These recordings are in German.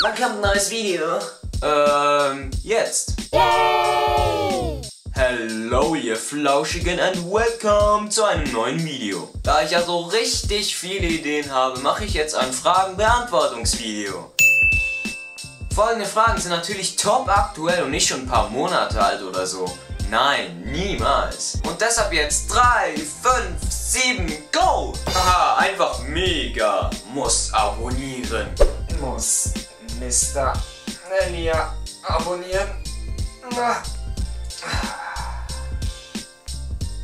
Wann kommt ein neues Video? Jetzt. Yay! Hello ihr Flauschigen and welcome zu einem neuen Video. Da ich ja so richtig viele Ideen habe, mache ich jetzt ein Fragen-Beantwortungs-Video. Folgende Fragen sind natürlich top aktuell und nicht schon ein paar Monate alt oder so. Nein, niemals. Und deshalb jetzt 3, 5, 7, go! Haha, einfach mega. Muss abonnieren. Muss Mr. Elia abonnieren.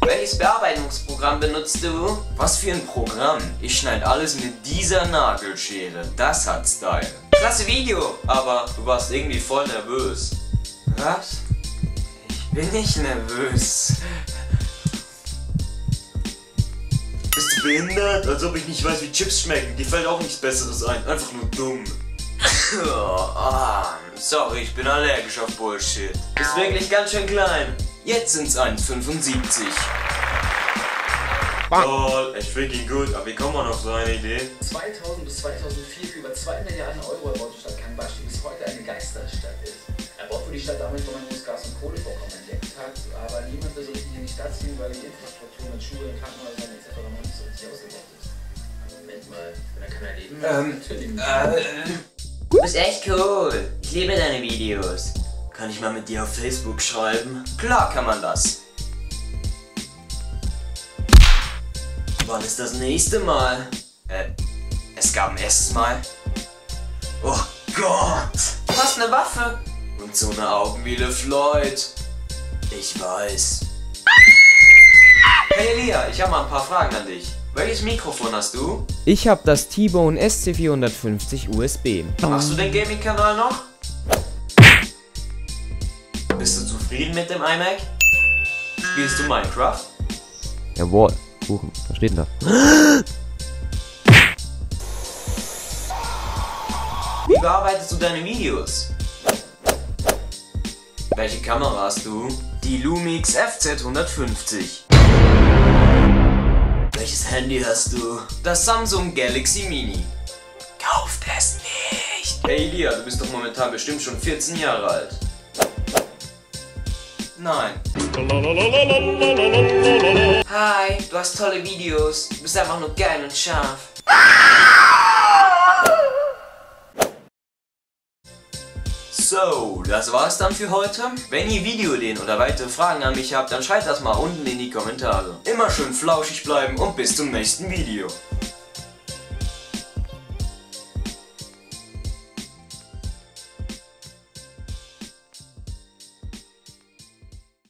Welches Bearbeitungsprogramm benutzt du? Was für ein Programm? Ich schneide alles mit dieser Nagelschere. Das hat Style. Klasse Video, aber du warst irgendwie voll nervös. Was? Ich bin nicht nervös. Bist du behindert? Als ob ich nicht weiß, wie Chips schmecken. Dir fällt auch nichts Besseres ein. Einfach nur dumm. Sorry, ich bin allergisch auf Bullshit. Ist wirklich ganz schön klein. Jetzt sind's 1,75. Oh, echt freaking gut, aber wie kommt man auf so eine Idee? 2000 bis 2004 für über 2 Milliarden Euro erbaute Stadt Kangbashi, die bis heute eine Geisterstadt ist. Erbaut wurde die Stadt damals, weil man das Gas- und Kohlevorkommen entdeckt hat, aber niemand will so richtig in die Stadt ziehen, weil die Infrastruktur mit Schulen, Krankenhäusern etc. noch nicht so richtig ausgebaut ist. Moment mal, wenn er kann erleben, natürlich. Du bist echt cool. Ich liebe deine Videos. Kann ich mal mit dir auf Facebook schreiben? Klar kann man das. Wann ist das nächste Mal? Es gab ein erstes Mal. Oh Gott! Du hast eine Waffe! Und so eine Augen wie LeFloid. Ich weiß. Hey Elia, ich habe mal ein paar Fragen an dich. Welches Mikrofon hast du? Ich habe das T-Bone SC450 USB. Machst du den Gaming-Kanal noch? Bist du zufrieden mit dem iMac? Spielst du Minecraft? Jawohl, Kuchen, was steht denn da? Wie bearbeitest du deine Videos? Welche Kamera hast du? Die Lumix FZ150. Welches Handy hast du? Das Samsung Galaxy Mini. Kauft es nicht! Hey Elia, du bist doch momentan bestimmt schon 14 Jahre alt. Nein. Hi, du hast tolle Videos. Du bist einfach nur geil und scharf. So, das war's dann für heute. Wenn ihr Videoideen oder weitere Fragen an mich habt, dann schreibt das mal unten in die Kommentare. Immer schön flauschig bleiben und bis zum nächsten Video.